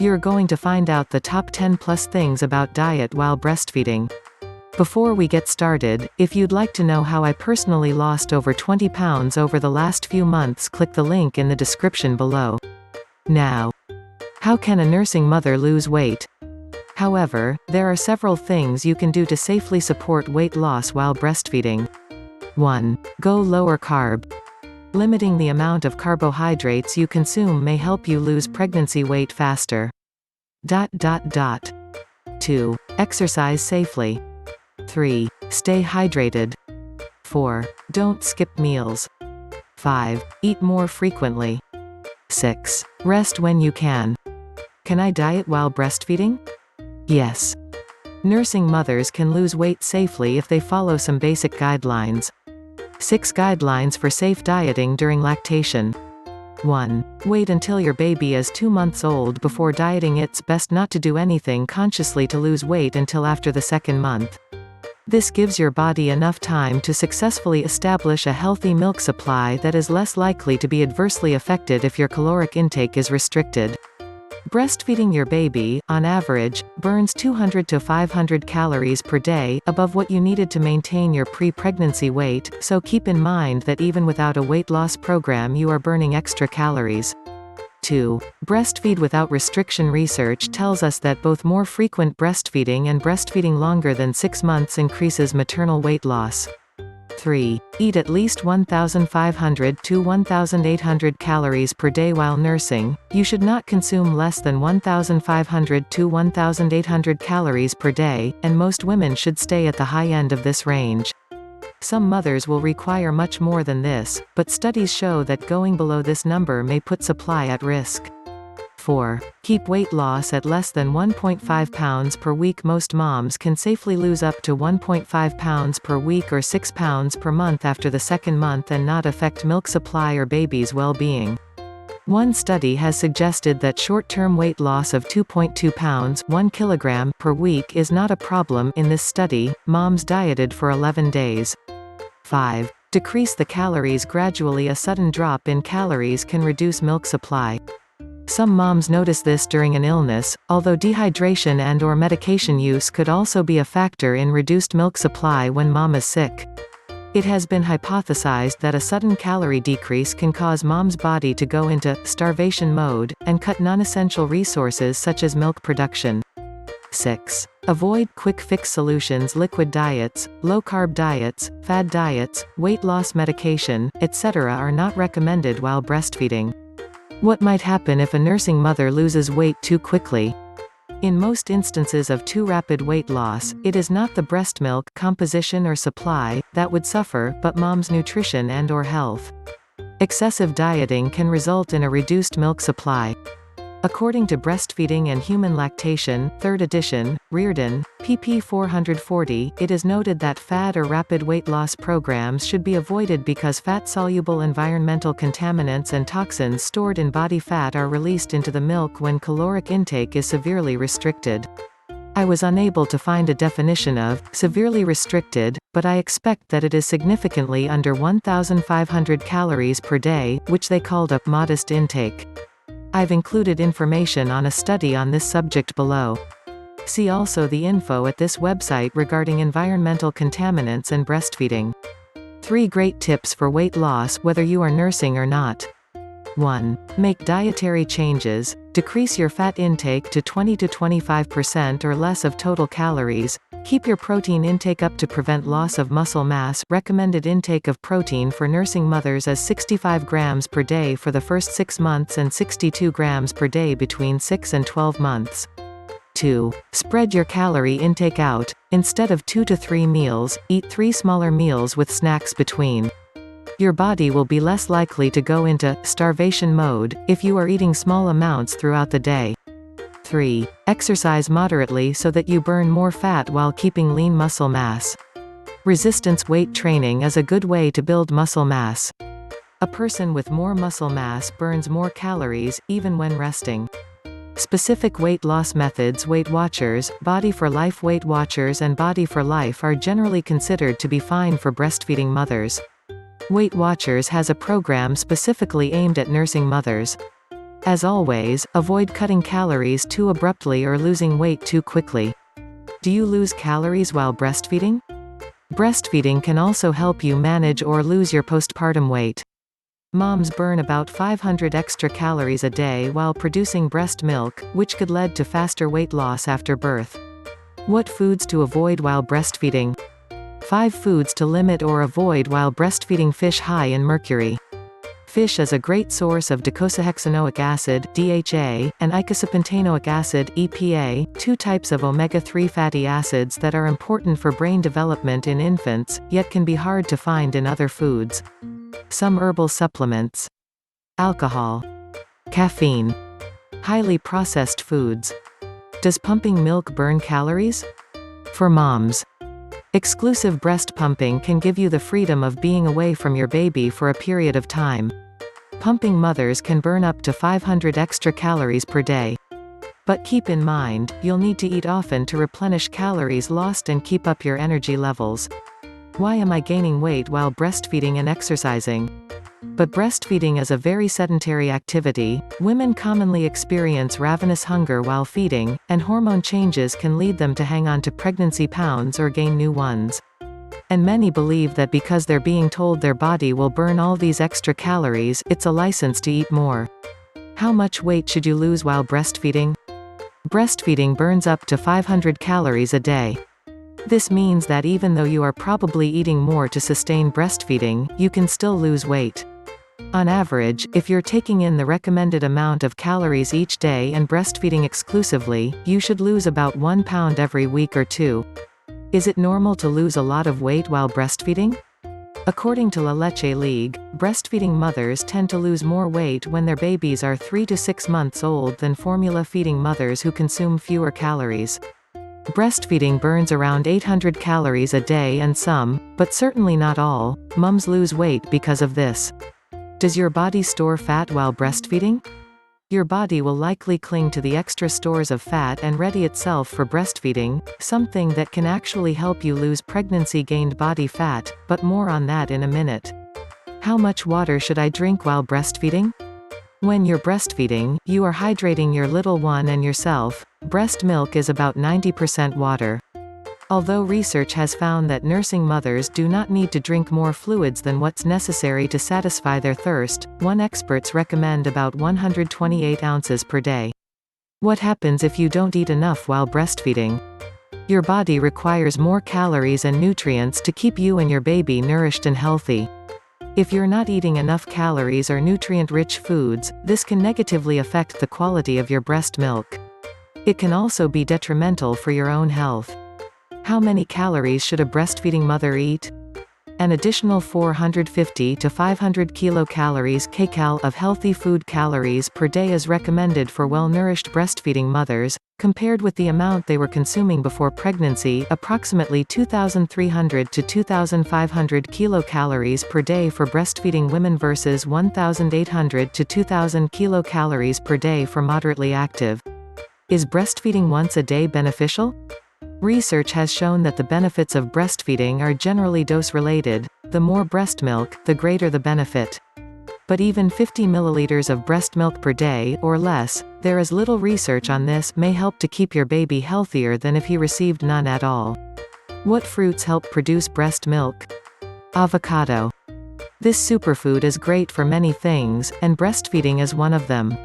You're going to find out the top 10 plus things about diet while breastfeeding. Before we get started, if you'd like to know how I personally lost over 20 pounds over the last few months, click the link in the description below. Now, how can a nursing mother lose weight? However, there are several things you can do to safely support weight loss while breastfeeding. 1. Go lower carb. Limiting the amount of carbohydrates you consume may help you lose pregnancy weight faster. 2. Exercise safely. 3. Stay hydrated. 4. Don't skip meals. 5. Eat more frequently. 6. Rest when you can. Can I diet while breastfeeding? Yes. Nursing mothers can lose weight safely if they follow some basic guidelines. 6 guidelines for safe dieting during lactation. 1. Wait until your baby is 2 months old before dieting. It's best not to do anything consciously to lose weight until after the 2nd month. This gives your body enough time to successfully establish a healthy milk supply that is less likely to be adversely affected if your caloric intake is restricted. Breastfeeding your baby, on average, burns 200 to 500 calories per day, above what you needed to maintain your pre-pregnancy weight, so keep in mind that even without a weight loss program you are burning extra calories. 2. Breastfeed without restriction. Research tells us that both more frequent breastfeeding and breastfeeding longer than 6 months increases maternal weight loss. 3. Eat at least 1,500 to 1,800 calories per day while nursing. You should not consume less than 1,500 to 1,800 calories per day, and most women should stay at the high end of this range. Some mothers will require much more than this, but studies show that going below this number may put supply at risk. 4. Keep weight loss at less than 1.5 pounds per week. Most moms can safely lose up to 1.5 pounds per week or 6 pounds per month after the 2nd month and not affect milk supply or baby's well-being. One study has suggested that short-term weight loss of 2.2 pounds 1 kilogram per week is not a problem. In this study, moms dieted for 11 days. 5. Decrease the calories gradually. A sudden drop in calories can reduce milk supply. Some moms notice this during an illness, although dehydration and/or medication use could also be a factor in reduced milk supply when mom is sick. It has been hypothesized that a sudden calorie decrease can cause mom's body to go into starvation mode, and cut non-essential resources such as milk production. 6. Avoid quick-fix solutions. Liquid diets, low-carb diets, fad diets, weight loss medication, etc. are not recommended while breastfeeding. What might happen if a nursing mother loses weight too quickly? In most instances of too rapid weight loss, it is not the breast milk composition or supply that would suffer, but mom's nutrition and/or health. Excessive dieting can result in a reduced milk supply. According to Breastfeeding and Human Lactation, 3rd edition, Reardon, pp. 440, it is noted that fad or rapid weight loss programs should be avoided because fat-soluble environmental contaminants and toxins stored in body fat are released into the milk when caloric intake is severely restricted. I was unable to find a definition of severely restricted, but I expect that it is significantly under 1,500 calories per day, which they called a modest intake. I've included information on a study on this subject below. See also the info at this website regarding environmental contaminants and breastfeeding. 3 great tips for weight loss whether you are nursing or not. 1. Make dietary changes. Decrease your fat intake to 20 to 25% or less of total calories. Keep your protein intake up to prevent loss of muscle mass. Recommended intake of protein for nursing mothers is 65 grams per day for the first 6 months and 62 grams per day between 6 and 12 months. 2. Spread your calorie intake out. Instead of 2 to 3 meals, eat 3 smaller meals with snacks between. Your body will be less likely to go into starvation mode if you are eating small amounts throughout the day. 3. Exercise moderately so that you burn more fat while keeping lean muscle mass. Resistance weight training is a good way to build muscle mass. A person with more muscle mass burns more calories, even when resting. Specific weight loss methods. Weight Watchers, Body for Life. Weight Watchers and Body for Life are generally considered to be fine for breastfeeding mothers. Weight Watchers has a program specifically aimed at nursing mothers. As always, avoid cutting calories too abruptly or losing weight too quickly. Do you lose calories while breastfeeding? Breastfeeding can also help you manage or lose your postpartum weight. Moms burn about 500 extra calories a day while producing breast milk, which could lead to faster weight loss after birth. What foods to avoid while breastfeeding? 5 foods to limit or avoid while breastfeeding. Fish high in mercury. Fish is a great source of docosahexaenoic acid (DHA) and icosapentaenoic acid (EPA), 2 types of omega-3 fatty acids that are important for brain development in infants, yet can be hard to find in other foods. Some herbal supplements. Alcohol. Caffeine. Highly processed foods. Does pumping milk burn calories? For moms. Exclusive breast pumping can give you the freedom of being away from your baby for a period of time. Pumping mothers can burn up to 500 extra calories per day. But keep in mind, you'll need to eat often to replenish calories lost and keep up your energy levels. Why am I gaining weight while breastfeeding and exercising? But breastfeeding is a very sedentary activity. Women commonly experience ravenous hunger while feeding, and hormone changes can lead them to hang on to pregnancy pounds or gain new ones. And many believe that because they're being told their body will burn all these extra calories, it's a license to eat more. How much weight should you lose while breastfeeding? Breastfeeding burns up to 500 calories a day. This means that even though you are probably eating more to sustain breastfeeding, you can still lose weight. On average, if you're taking in the recommended amount of calories each day and breastfeeding exclusively, you should lose about 1 pound every week or 2. Is it normal to lose a lot of weight while breastfeeding? According to La Leche League, breastfeeding mothers tend to lose more weight when their babies are 3 to 6 months old than formula-feeding mothers who consume fewer calories. Breastfeeding burns around 800 calories a day and some, but certainly not all, mums lose weight because of this. Does your body store fat while breastfeeding? Your body will likely cling to the extra stores of fat and ready itself for breastfeeding, something that can actually help you lose pregnancy-gained body fat, but more on that in a minute. How much water should I drink while breastfeeding? When you're breastfeeding, you are hydrating your little one and yourself. Breast milk is about 90% water. Although research has found that nursing mothers do not need to drink more fluids than what's necessary to satisfy their thirst, experts recommend about 128 ounces per day. What happens if you don't eat enough while breastfeeding? Your body requires more calories and nutrients to keep you and your baby nourished and healthy. If you're not eating enough calories or nutrient-rich foods, this can negatively affect the quality of your breast milk. It can also be detrimental for your own health. How many calories should a breastfeeding mother eat? An additional 450 to 500 kilocalories kcal of healthy food calories per day is recommended for well-nourished breastfeeding mothers, compared with the amount they were consuming before pregnancy, approximately 2,300 to 2,500 kilocalories per day for breastfeeding women versus 1,800 to 2,000 kilocalories per day for moderately active. Is breastfeeding once a day beneficial? Research has shown that the benefits of breastfeeding are generally dose-related. The more breast milk, the greater the benefit. But even 50 milliliters of breast milk per day, or less, there is little research on this, may help to keep your baby healthier than if he received none at all. What fruits help produce breast milk? Avocado. This superfood is great for many things, and breastfeeding is one of them.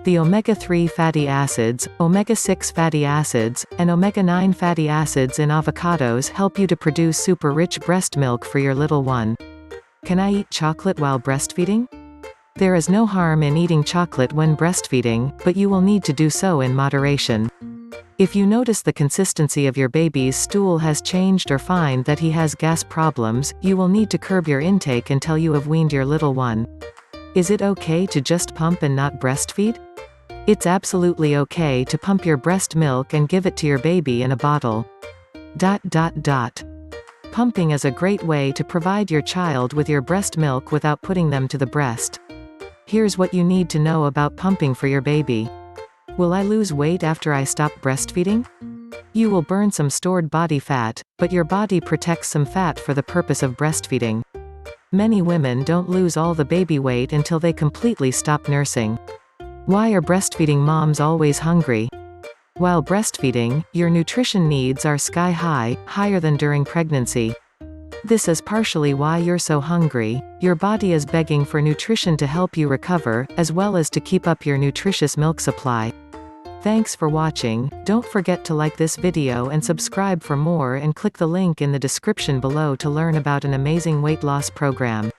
The omega-3 fatty acids, omega-6 fatty acids, and omega-9 fatty acids in avocados help you to produce super-rich breast milk for your little one. Can I eat chocolate while breastfeeding? There is no harm in eating chocolate when breastfeeding, but you will need to do so in moderation. If you notice the consistency of your baby's stool has changed or find that he has gas problems, you will need to curb your intake until you have weaned your little one. Is it okay to just pump and not breastfeed? It's absolutely okay to pump your breast milk and give it to your baby in a bottle. Pumping is a great way to provide your child with your breast milk without putting them to the breast. Here's what you need to know about pumping for your baby. Will I lose weight after I stop breastfeeding? You will burn some stored body fat, but your body protects some fat for the purpose of breastfeeding. Many women don't lose all the baby weight until they completely stop nursing. Why are breastfeeding moms always hungry? While breastfeeding, your nutrition needs are sky high, higher than during pregnancy. This is partially why you're so hungry. Your body is begging for nutrition to help you recover, as well as to keep up your nutritious milk supply. Thanks for watching. Don't forget to like this video and subscribe for more, and click the link in the description below to learn about an amazing weight loss program.